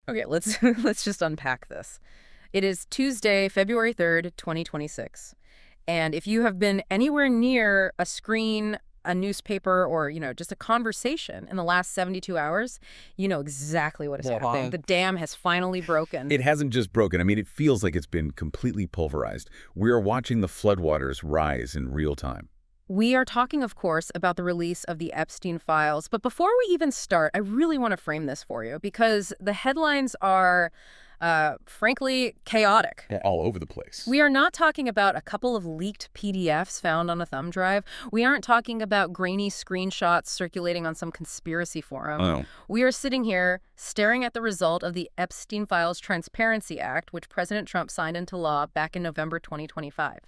Okay, let's let's just unpack this. It is Tuesday, February 3rd, 2026. And if you have been anywhere near a screen, a newspaper, or, just a conversation in the last 72 hours, you know exactly what is happening. The dam has finally broken. It hasn't just broken. I mean, it feels like it's been completely pulverized. We are watching the floodwaters rise in real time. We are talking, of course, about the release of the Epstein Files. But before we even start, I really want to frame this for you because the headlines are, frankly, chaotic. Yeah, all over the place. We are not talking about a couple of leaked PDFs found on a thumb drive. We aren't talking about grainy screenshots circulating on some conspiracy forum. Oh. We are sitting here staring at the result of the Epstein Files Transparency Act, which President Trump signed into law back in November 2025.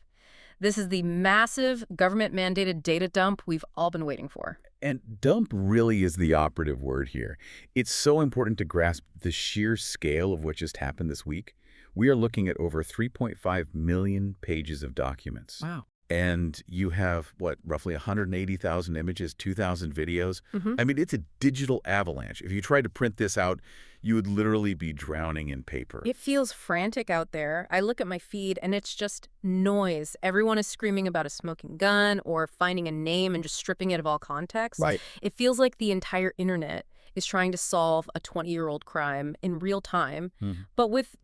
This is the massive government-mandated data dump we've all been waiting for. And dump really is the operative word here. It's so important to grasp the sheer scale of what just happened this week. We are looking at over 3.5 million pages of documents. Wow. And you have, roughly 180,000 images, 2,000 videos. Mm-hmm. I mean, it's a digital avalanche. If you tried to print this out, you would literally be drowning in paper. It feels frantic out there. I look at my feed and it's just noise. Everyone is screaming about a smoking gun or finding a name and just stripping it of all context. Right. It feels like the entire internet is trying to solve a 20-year-old crime in real time, but with,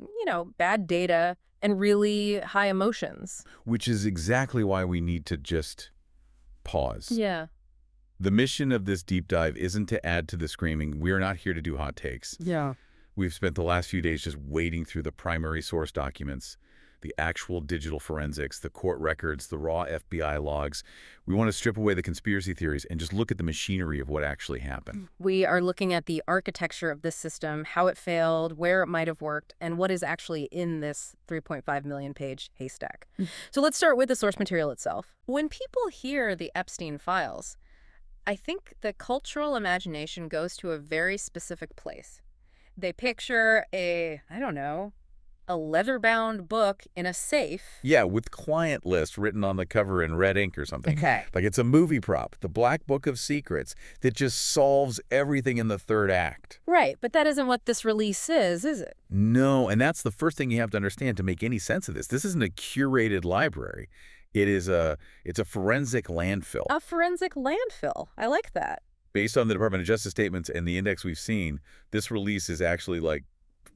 bad data and really high emotions. Which is exactly why we need to just pause. Yeah. The mission of this deep dive isn't to add to the screaming. We're not here to do hot takes. Yeah. We've spent the last few days just wading through the primary source documents, the actual digital forensics, the court records, the raw FBI logs. We want to strip away the conspiracy theories and just look at the machinery of what actually happened. We are looking at the architecture of this system, how it failed, where it might have worked, and what is actually in this 3.5 million page haystack. So let's start with the source material itself. When people hear the Epstein Files, I think the cultural imagination goes to a very specific place. They picture a leather-bound book in a safe. Yeah, with client list written on the cover in red ink or something. Okay. Like it's a movie prop, the Black Book of Secrets, that just solves everything in the third act. Right, but that isn't what this release is it? No, and that's the first thing you have to understand to make any sense of this. This isn't a curated library. It's a forensic landfill. A forensic landfill. I like that. Based on the Department of Justice statements and the index we've seen, this release is actually like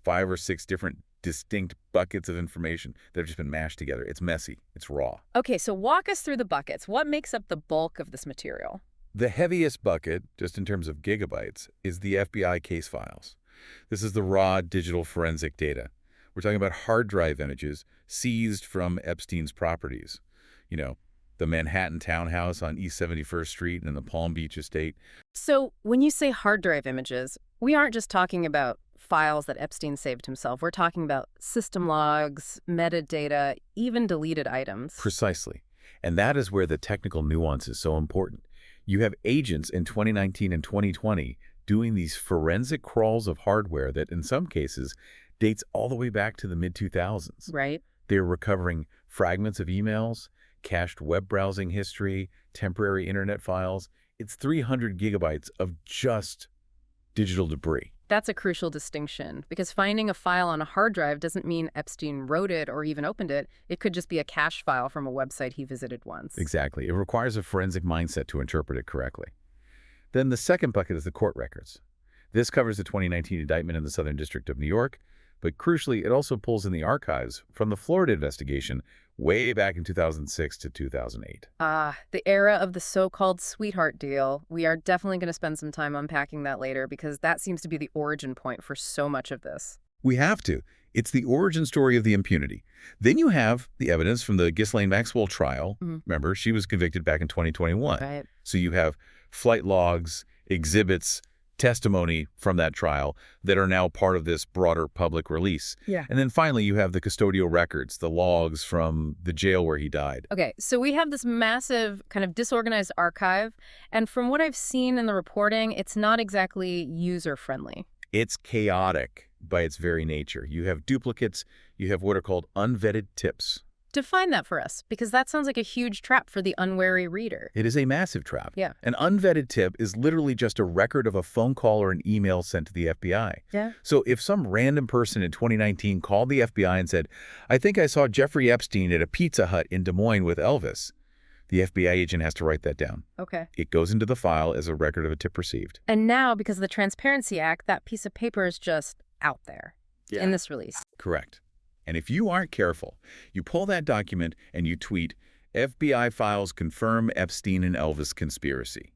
5 or 6 different distinct buckets of information that have just been mashed together. It's messy. It's raw. Okay, so walk us through the buckets. What makes up the bulk of this material? The heaviest bucket, just in terms of gigabytes, is the FBI case files. This is the raw digital forensic data. We're talking about hard drive images seized from Epstein's properties. The Manhattan townhouse on East 71st Street and the Palm Beach estate. So when you say hard drive images, we aren't just talking about files that Epstein saved himself. We're talking about system logs, metadata, even deleted items. Precisely. And that is where the technical nuance is so important. You have agents in 2019 and 2020 doing these forensic crawls of hardware that, in some cases, dates all the way back to the mid-2000s. Right. They're recovering fragments of emails, cached web browsing history, temporary internet files. It's 300 gigabytes of just digital debris. That's a crucial distinction, because finding a file on a hard drive doesn't mean Epstein wrote it or even opened it. It could just be a cache file from a website he visited once. Exactly. It requires a forensic mindset to interpret it correctly. Then the second bucket is the court records. This covers the 2019 indictment in the Southern District of New York, but crucially, it also pulls in the archives from the Florida investigation way back in 2006 to 2008. The era of the so-called sweetheart deal. We are definitely going to spend some time unpacking that later because that seems to be the origin point for so much of this. We have to. It's the origin story of the impunity. Then you have the evidence from the Ghislaine Maxwell trial. Remember, she was convicted back in 2021. Right. So you have flight logs, exhibits, testimony from that trial that are now part of this broader public release. Yeah. And then finally, you have the custodial records, the logs from the jail where he died. Okay, so we have this massive kind of disorganized archive, and from what I've seen in the reporting, it's not exactly user-friendly. It's chaotic by its very nature. You have duplicates, you have what are called unvetted tips. Define that for us, because that sounds like a huge trap for the unwary reader. It is a massive trap. Yeah. An unvetted tip is literally just a record of a phone call or an email sent to the FBI. Yeah. So if some random person in 2019 called the FBI and said, "I think I saw Jeffrey Epstein at a Pizza Hut in Des Moines with Elvis," the FBI agent has to write that down. Okay. It goes into the file as a record of a tip received. And now, because of the Transparency Act, that piece of paper is just out there in this release. Correct. And if you aren't careful, you pull that document and you tweet, "FBI files confirm Epstein and Elvis conspiracy."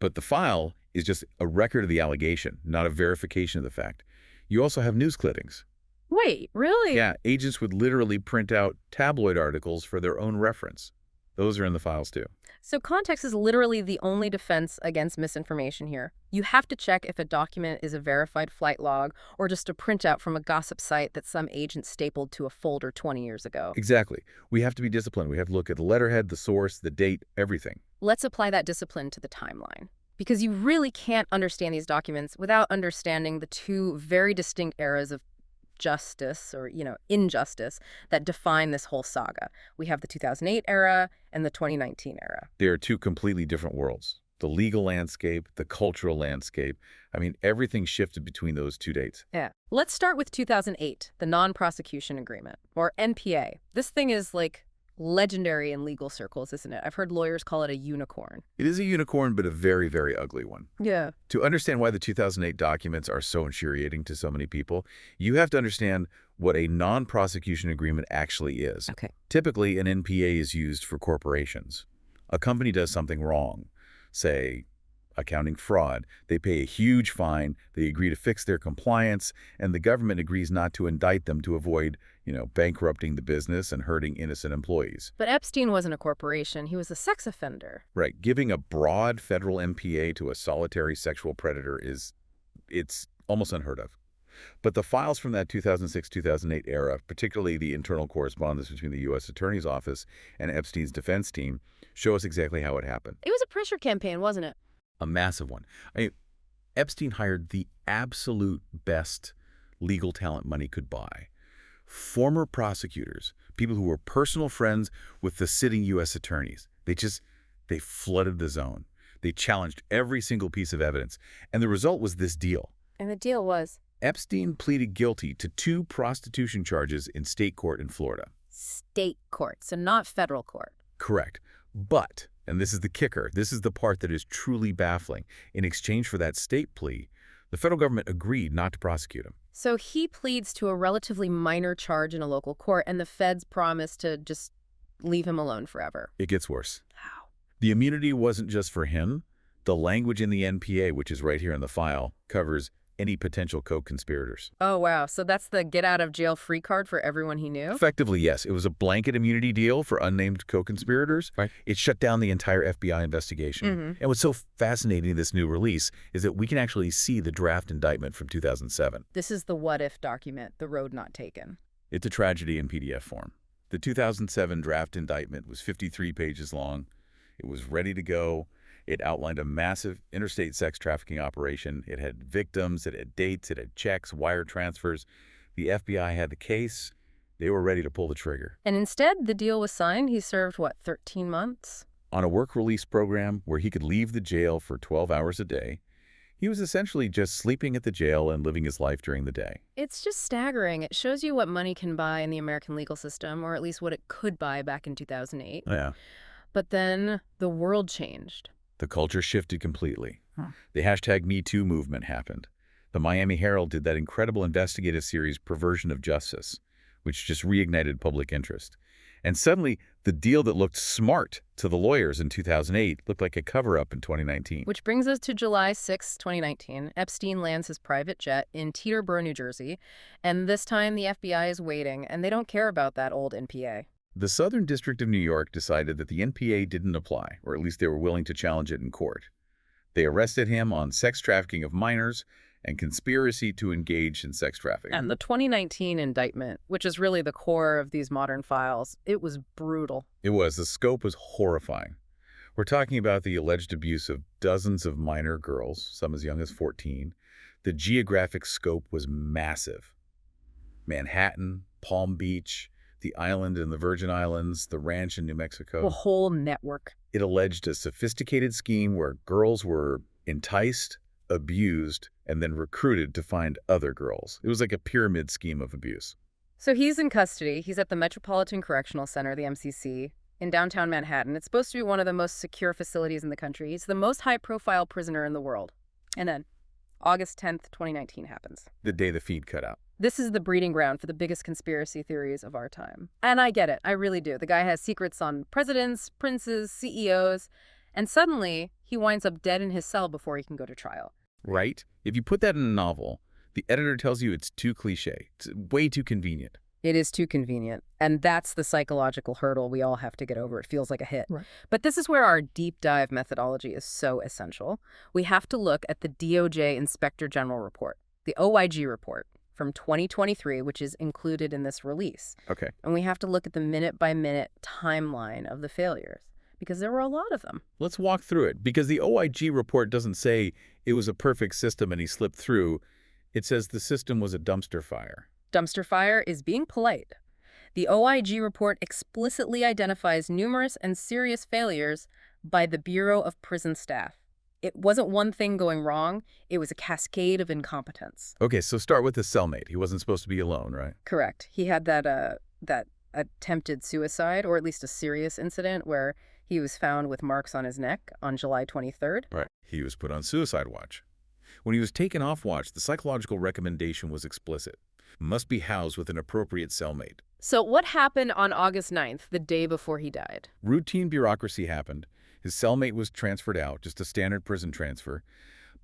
But the file is just a record of the allegation, not a verification of the fact. You also have news clippings. Wait, really? Yeah, agents would literally print out tabloid articles for their own reference. Those are in the files too. So context is literally the only defense against misinformation here. You have to check if a document is a verified flight log or just a printout from a gossip site that some agent stapled to a folder 20 years ago. Exactly. We have to be disciplined. We have to look at the letterhead, the source, the date, everything. Let's apply that discipline to the timeline, because you really can't understand these documents without understanding the two very distinct eras of justice or, injustice that define this whole saga. We have the 2008 era and the 2019 era. They are two completely different worlds. The legal landscape, the cultural landscape. I mean, everything shifted between those two dates. Yeah. Let's start with 2008, the Non-Prosecution Agreement, or NPA. This thing is like legendary in legal circles, isn't it? I've heard lawyers call it a unicorn. It is a unicorn, but a very, very ugly one. Yeah. To understand why the 2008 documents are so infuriating to so many people, you have to understand what a non-prosecution agreement actually is. Okay. Typically, an NPA is used for corporations. A company does something wrong, say, accounting fraud. They pay a huge fine, they agree to fix their compliance, and the government agrees not to indict them to avoid, bankrupting the business and hurting innocent employees. But Epstein wasn't a corporation. He was a sex offender. Right. Giving a broad federal MPA to a solitary sexual predator it's almost unheard of. But the files from that 2006-2008 era, particularly the internal correspondence between the U.S. Attorney's Office and Epstein's defense team, show us exactly how it happened. It was a pressure campaign, wasn't it? A massive one. Epstein hired the absolute best legal talent money could buy. Former prosecutors, people who were personal friends with the sitting U.S. attorneys. They flooded the zone. They challenged every single piece of evidence. And the result was this deal. And the deal was? Epstein pleaded guilty to 2 prostitution charges in state court in Florida. State court, so not federal court. Correct. But, and this is the kicker, this is the part that is truly baffling, in exchange for that state plea, the federal government agreed not to prosecute him. So he pleads to a relatively minor charge in a local court, and the feds promise to just leave him alone forever. It gets worse. How? The immunity wasn't just for him. The language in the NPA, which is right here in the file, covers any potential co-conspirators. Oh, wow. So that's the get-out-of-jail-free card for everyone he knew? Effectively, yes. It was a blanket immunity deal for unnamed co-conspirators. Right. It shut down the entire FBI investigation. And what's so fascinating in this new release is that we can actually see the draft indictment from 2007. This is the what-if document, the road not taken. It's a tragedy in PDF form. The 2007 draft indictment was 53 pages long. It was ready to go. It outlined a massive interstate sex trafficking operation. It had victims, it had dates, it had checks, wire transfers. The FBI had the case. They were ready to pull the trigger. And instead, the deal was signed. He served, 13 months? On a work release program where he could leave the jail for 12 hours a day. He was essentially just sleeping at the jail and living his life during the day. It's just staggering. It shows you what money can buy in the American legal system, or at least what it could buy back in 2008. Yeah. But then the world changed. The culture shifted completely. The #MeToo movement happened. The Miami Herald did that incredible investigative series, Perversion of Justice, which just reignited public interest. And suddenly, the deal that looked smart to the lawyers in 2008 looked like a cover-up in 2019. Which brings us to July 6, 2019. Epstein lands his private jet in Teterboro, New Jersey. And this time, the FBI is waiting, and they don't care about that old NPA. The Southern District of New York decided that the NPA didn't apply, or at least they were willing to challenge it in court. They arrested him on sex trafficking of minors and conspiracy to engage in sex trafficking. And the 2019 indictment, which is really the core of these modern files, it was brutal. It was. The scope was horrifying. We're talking about the alleged abuse of dozens of minor girls, some as young as 14. The geographic scope was massive. Manhattan, Palm Beach, the island in the Virgin Islands, the ranch in New A Mexico. whole network. It alleged a sophisticated scheme where girls were enticed, abused, and then recruited to find other girls. It was like a pyramid scheme of abuse. So he's in custody. He's at the Metropolitan Correctional Center, the MCC, in downtown Manhattan. It's supposed to be one of the most secure facilities in the country. He's the most high-profile prisoner in the world. And then August 10th, 2019 happens. The day the feed cut out. This is the breeding ground for the biggest conspiracy theories of our time. And I get it. I really do. The guy has secrets on presidents, princes, CEOs, and suddenly he winds up dead in his cell before he can go to trial. Right? If you put that in a novel, the editor tells you it's too cliche. It's way too convenient. It is too convenient. And that's the psychological hurdle we all have to get over. It feels like a hit. Right. But this is where our deep dive methodology is so essential. We have to look at the DOJ Inspector General report, the OIG report from 2023, which is included in this release. Okay. And we have to look at the minute-by-minute timeline of the failures, because there were a lot of them. Let's walk through it, because the OIG report doesn't say it was a perfect system and he slipped through. It says the system was a dumpster fire. Dumpster fire is being polite. The OIG report explicitly identifies numerous and serious failures by the Bureau of Prison Staff. It wasn't one thing going wrong. It was a cascade of incompetence. Okay, so start with the cellmate. He wasn't supposed to be alone, right? Correct. He had that attempted suicide, or at least a serious incident, where he was found with marks on his neck on July 23rd. Right. He was put on suicide watch. When he was taken off watch, the psychological recommendation was explicit. Must be housed with an appropriate cellmate. So what happened on August 9th, the day before he died? Routine bureaucracy happened. His cellmate was transferred out, just a standard prison transfer.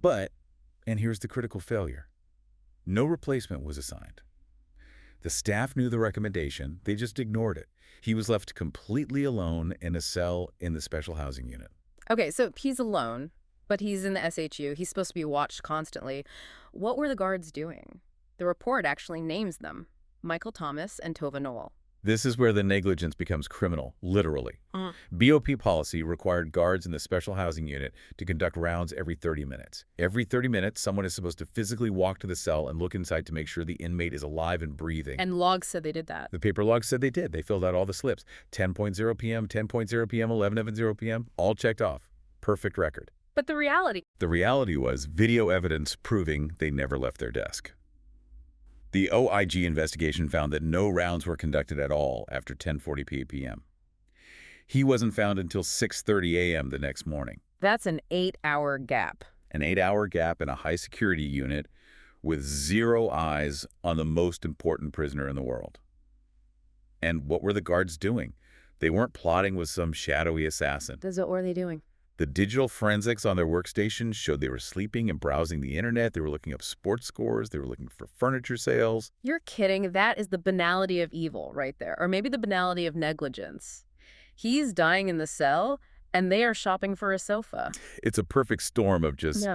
But, and here's the critical failure, no replacement was assigned. The staff knew the recommendation, they just ignored it. He was left completely alone in a cell in the special housing unit. Okay, so he's alone, but he's in the SHU. He's supposed to be watched constantly. What were the guards doing? The report actually names them, Michael Thomas and Tova Noel. This is where the negligence becomes criminal, literally. BOP policy required guards in the special housing unit to conduct rounds every 30 minutes. Every 30 minutes, someone is supposed to physically walk to the cell and look inside to make sure the inmate is alive and breathing. And logs said they did that. The paper logs said they did. They filled out all the slips. 10:0 p.m., 10:0 p.m., 11:0 p.m., all checked off. Perfect record. But the reality? The reality was video evidence proving they never left their desk. The OIG investigation found that no rounds were conducted at all after 10:40 p.m. He wasn't found until 6:30 a.m. the next morning. That's an 8-hour gap. An 8-hour gap in a high-security unit with zero eyes on the most important prisoner in the world. And what were the guards doing? They weren't plotting with some shadowy assassin. What were they doing? The digital forensics on their workstations showed they were sleeping and browsing the internet. They were looking up sports scores. They were looking for furniture sales. You're kidding. That is the banality of evil right there. Or maybe the banality of negligence. He's dying in the cell, and they are shopping for a sofa. It's a perfect storm of just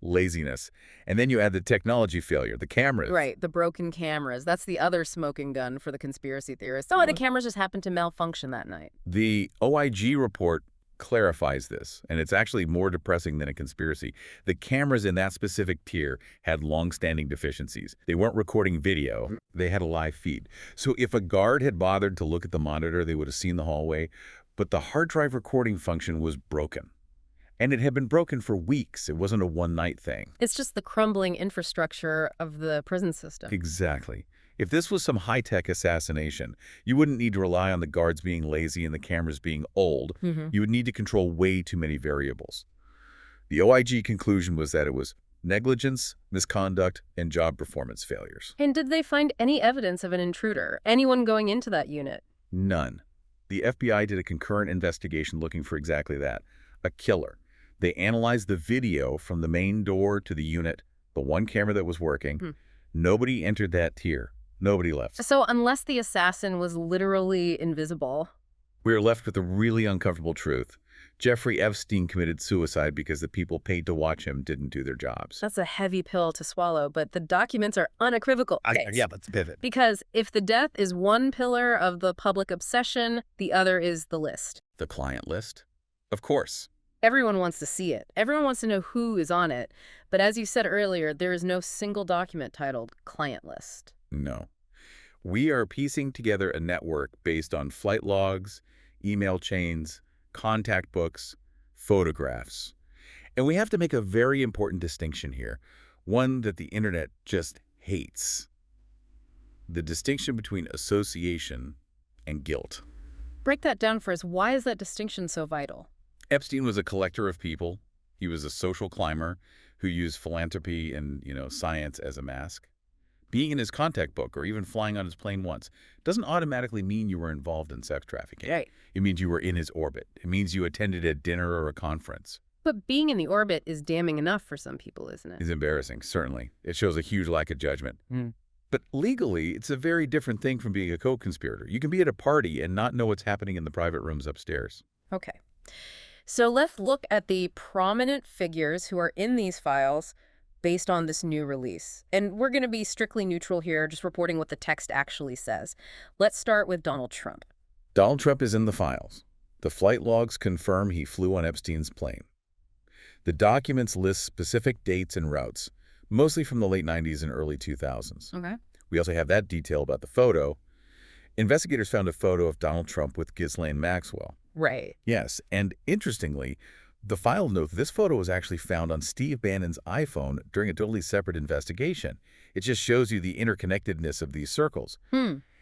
laziness. And then you add the technology failure, the cameras. Right, the broken cameras. That's the other smoking gun for the conspiracy theorists. Oh, the cameras just happened to malfunction that night. The OIG report clarifies this, and it's actually more depressing than a conspiracy. The cameras in that specific tier had long-standing deficiencies. They weren't recording video. They had a live feed. So if a guard had bothered to look at the monitor, they would have seen the hallway. But the hard drive recording function was broken. And it had been broken for weeks. It wasn't a one-night thing. It's just the crumbling infrastructure of the prison system. Exactly. If this was some high-tech assassination, you wouldn't need to rely on the guards being lazy and the cameras being old. You would need to control way too many variables. The OIG conclusion was that it was negligence, misconduct, and job performance failures. And did they find any evidence of an intruder? Anyone going into that unit? None. The FBI did a concurrent investigation looking for exactly that, a killer. They analyzed the video from the main door to the unit, the one camera that was working. Nobody entered that tier. Nobody left. So unless the assassin was literally invisible. We are left with a really uncomfortable truth. Jeffrey Epstein committed suicide because the people paid to watch him didn't do their jobs. That's a heavy pill to swallow, but the documents are unequivocal. Yeah, let's pivot. Because if the death is one pillar of the public obsession, the other is the list. The client list? Of course. Everyone wants to see it. Everyone wants to know who is on it. But as you said earlier, there is no single document titled client list. No. We are piecing together a network based on flight logs, email chains, contact books, photographs. And we have to make a very important distinction here, one that the internet just hates. The distinction between association and guilt. Break that down for us. Why is that distinction so vital? Epstein was a collector of people. He was a social climber who used philanthropy and, science as a mask. Being in his contact book or even flying on his plane once doesn't automatically mean you were involved in sex trafficking. Right. It means you were in his orbit. It means you attended a dinner or a conference. But being in the orbit is damning enough for some people, isn't it? It's embarrassing, certainly. It shows a huge lack of judgment. Mm. But legally, it's a very different thing from being a co-conspirator. You can be at a party and not know what's happening in the private rooms upstairs. Okay. So let's look at the prominent figures who are in these files based on this new release. And we're going to be strictly neutral here, just reporting what the text actually says. Let's start with Donald Trump. Donald Trump is in the files. The flight logs confirm he flew on Epstein's plane. The documents list specific dates and routes, mostly from the late 90s and early 2000s. Okay. We also have that detail about the photo. Investigators found a photo of Donald Trump with Ghislaine Maxwell. Right. Yes, and interestingly, the file note this photo was actually found on Steve Bannon's iPhone during a totally separate investigation. It just shows you the interconnectedness of these circles.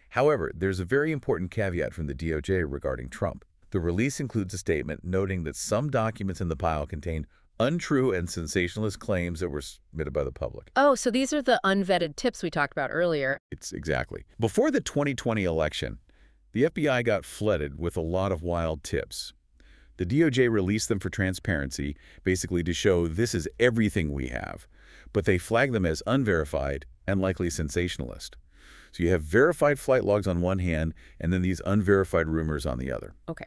However, there's a very important caveat from the DOJ regarding Trump. The release includes a statement noting that some documents in the pile contain untrue and sensationalist claims that were submitted by the public. Oh, so these are the unvetted tips we talked about earlier. It's exactly. Before the 2020 election, the FBI got flooded with a lot of wild tips. The DOJ released them for transparency, basically to show this is everything we have, but they flagged them as unverified and likely sensationalist. So you have verified flight logs on one hand and then these unverified rumors on the other. Okay,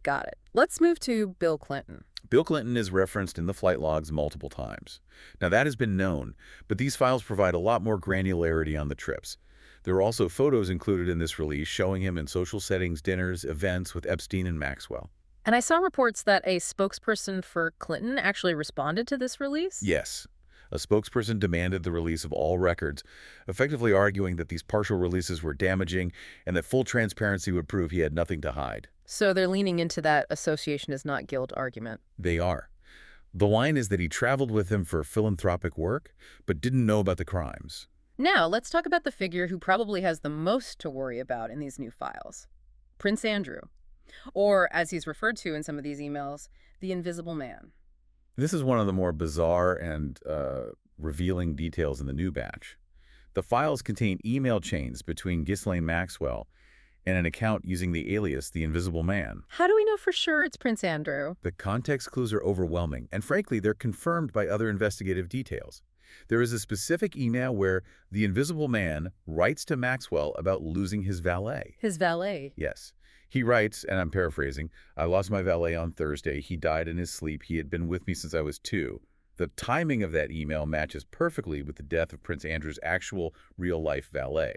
got it. Let's move to Bill Clinton. Bill Clinton is referenced in the flight logs multiple times. Now that has been known, but these files provide a lot more granularity on the trips. There are also photos included in this release showing him in social settings, dinners, events with Epstein and Maxwell. And I saw reports that a spokesperson for Clinton actually responded to this release? Yes. A spokesperson demanded the release of all records, effectively arguing that these partial releases were damaging and that full transparency would prove he had nothing to hide. So they're leaning into that association is not guilt argument. They are. The line is that he traveled with him for philanthropic work, but didn't know about the crimes. Now, let's talk about the figure who probably has the most to worry about in these new files. Prince Andrew. Or, as he's referred to in some of these emails, the Invisible Man. This is one of the more bizarre and revealing details in the new batch. The files contain email chains between Ghislaine Maxwell and an account using the alias The Invisible Man. How do we know for sure it's Prince Andrew? The context clues are overwhelming, and frankly, they're confirmed by other investigative details. There is a specific email where the Invisible Man writes to Maxwell about losing his valet. His valet? Yes. He writes, and I'm paraphrasing, "I lost my valet on Thursday. He died in his sleep. He had been with me since I was 2. The timing of that email matches perfectly with the death of Prince Andrew's actual real-life valet.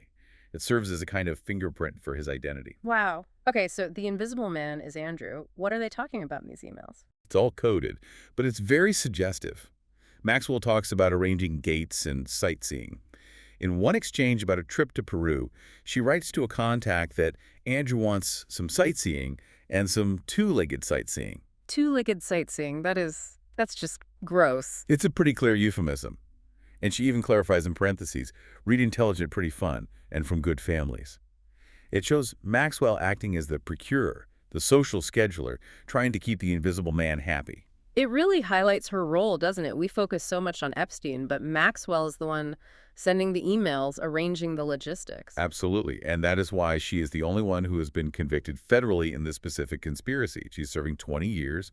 It serves as a kind of fingerprint for his identity. Wow. Okay, so the Invisible Man is Andrew. What are they talking about in these emails? It's all coded, but it's very suggestive. Maxwell talks about arranging gates and sightseeing. In one exchange about a trip to Peru, she writes to a contact that Andrew wants some sightseeing and some two-legged sightseeing. Two-legged sightseeing, that's just gross. It's a pretty clear euphemism. And she even clarifies in parentheses, read intelligent, pretty fun, and from good families. It shows Maxwell acting as the procurer, the social scheduler, trying to keep the Invisible Man happy. It really highlights her role, doesn't it? We focus so much on Epstein, but Maxwell is the one sending the emails, arranging the logistics. Absolutely, and that is why she is the only one who has been convicted federally in this specific conspiracy. She's serving 20 years.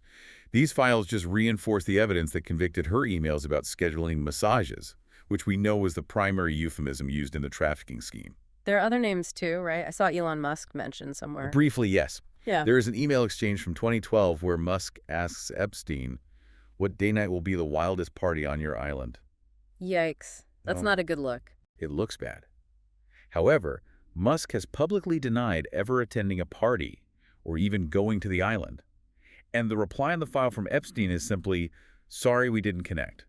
These files just reinforce the evidence that convicted her emails about scheduling massages, which we know was the primary euphemism used in the trafficking scheme. There are other names too, right? I saw Elon Musk mentioned somewhere. Briefly, yes. Yeah. There is an email exchange from 2012 where Musk asks Epstein, what day night will be the wildest party on your island? Yikes. That's not a good look. It looks bad. However, Musk has publicly denied ever attending a party or even going to the island. And the reply on the file from Epstein is simply, sorry we didn't connect.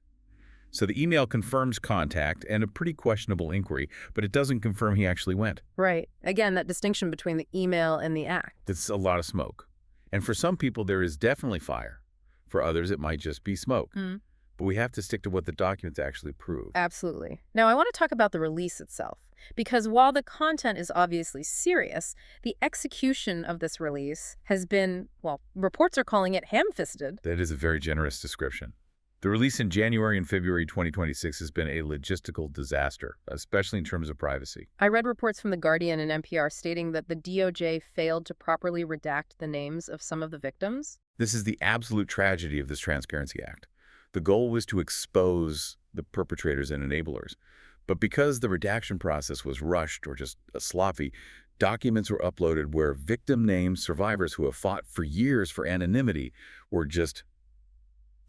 So the email confirms contact and a pretty questionable inquiry, but it doesn't confirm he actually went. Right. Again, that distinction between the email and the act. It's a lot of smoke. And for some people, there is definitely fire. For others, it might just be smoke. But we have to stick to what the documents actually prove. Absolutely. Now, I want to talk about the release itself, because while the content is obviously serious, the execution of this release has been, well, reports are calling it ham-fisted. That is a very generous description. The release in January and February 2026 has been a logistical disaster, especially in terms of privacy. I read reports from The Guardian and NPR stating that the DOJ failed to properly redact the names of some of the victims. This is the absolute tragedy of this Transparency Act. The goal was to expose the perpetrators and enablers. But because the redaction process was rushed or just sloppy, documents were uploaded where victim names, survivors who have fought for years for anonymity, were just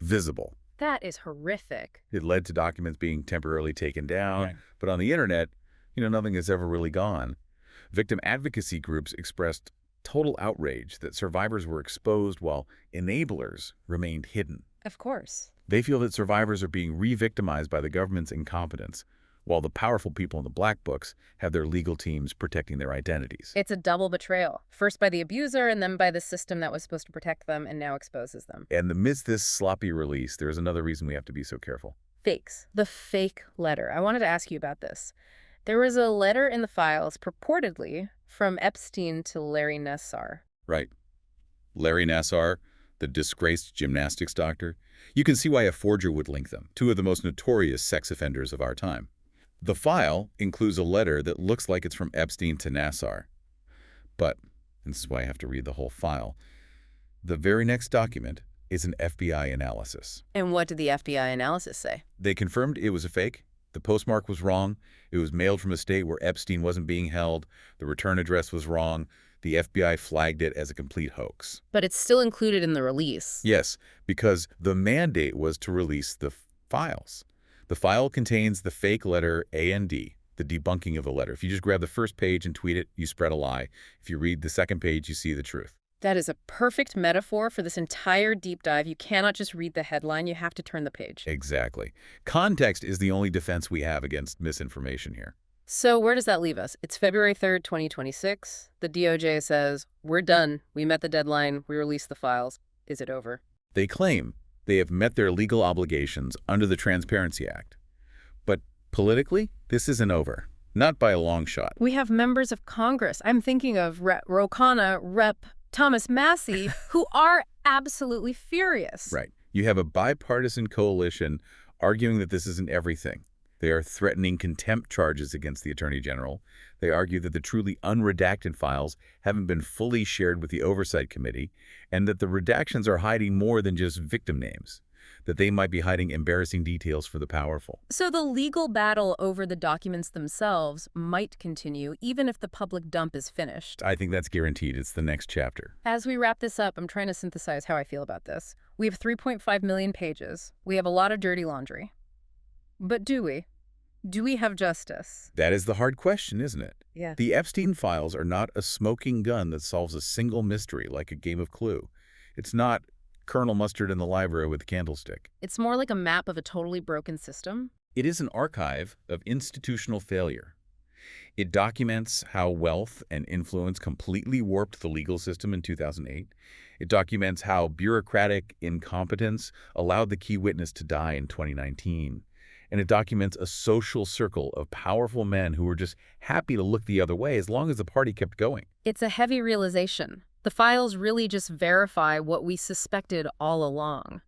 visible. That is horrific. It led to documents being temporarily taken down. But on the internet, nothing has ever really gone. Victim advocacy groups expressed total outrage that survivors were exposed while enablers remained hidden. Of course. They feel that survivors are being re-victimized by the government's incompetence, while the powerful people in the black books have their legal teams protecting their identities. It's a double betrayal, first by the abuser and then by the system that was supposed to protect them and now exposes them. And amidst this sloppy release, there's another reason we have to be so careful. Fakes. The fake letter. I wanted to ask you about this. There was a letter in the files purportedly from Epstein to Larry Nassar. Right. Larry Nassar, the disgraced gymnastics doctor. You can see why a forger would link them, two of the most notorious sex offenders of our time. The file includes a letter that looks like it's from Epstein to Nassar. But, and this is why I have to read the whole file, the very next document is an FBI analysis. And what did the FBI analysis say? They confirmed it was a fake. The postmark was wrong. It was mailed from a state where Epstein wasn't being held. The return address was wrong. The FBI flagged it as a complete hoax. But it's still included in the release. Yes, because the mandate was to release the files. The file contains the fake letter A and D, the debunking of the letter. If you just grab the first page and tweet it, you spread a lie. If you read the second page, you see the truth. That is a perfect metaphor for this entire deep dive. You cannot just read the headline. You have to turn the page. Exactly. Context is the only defense we have against misinformation here. So where does that leave us? It's February 3rd, 2026. The DOJ says, we're done. We met the deadline. We released the files. Is it over? They claim they have met their legal obligations under the Transparency Act. But politically, this isn't over. Not by a long shot. We have members of Congress. I'm thinking of Rep. Ro Khanna, Rep. Thomas Massie, who are absolutely furious. Right. You have a bipartisan coalition arguing that this isn't everything. They are threatening contempt charges against the Attorney General. They argue that the truly unredacted files haven't been fully shared with the Oversight Committee, and that the redactions are hiding more than just victim names, that they might be hiding embarrassing details for the powerful. So the legal battle over the documents themselves might continue, even if the public dump is finished. I think that's guaranteed. It's the next chapter. As we wrap this up, I'm trying to synthesize how I feel about this. We have 3.5 million pages. We have a lot of dirty laundry. But do we? Do we have justice? That is the hard question, isn't it? Yeah. The Epstein files are not a smoking gun that solves a single mystery like a game of Clue. It's not Colonel Mustard in the library with a candlestick. It's more like a map of a totally broken system. It is an archive of institutional failure. It documents how wealth and influence completely warped the legal system in 2008. It documents how bureaucratic incompetence allowed the key witness to die in 2019. And it documents a social circle of powerful men who were just happy to look the other way as long as the party kept going. It's a heavy realization. The files really just verify what we suspected all along,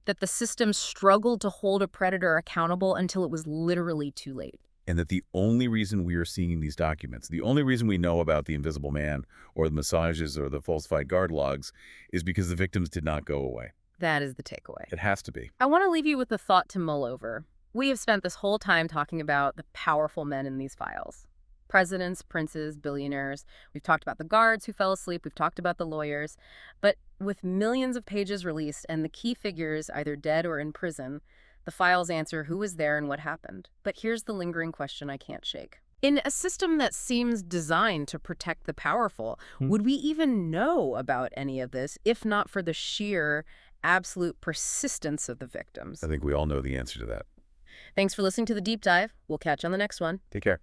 that the system struggled to hold a predator accountable until it was literally too late. And that the only reason we are seeing these documents, the only reason we know about the Invisible Man or the massages or the falsified guard logs is because the victims did not go away. That is the takeaway. It has to be. I want to leave you with a thought to mull over. We have spent this whole time talking about the powerful men in these files. Presidents, princes, billionaires. We've talked about the guards who fell asleep. We've talked about the lawyers. But with millions of pages released and the key figures either dead or in prison, the files answer who was there and what happened. But here's the lingering question I can't shake. In a system that seems designed to protect the powerful, would we even know about any of this if not for the sheer, absolute persistence of the victims? I think we all know the answer to that. Thanks for listening to The Deep Dive. We'll catch you on the next one. Take care.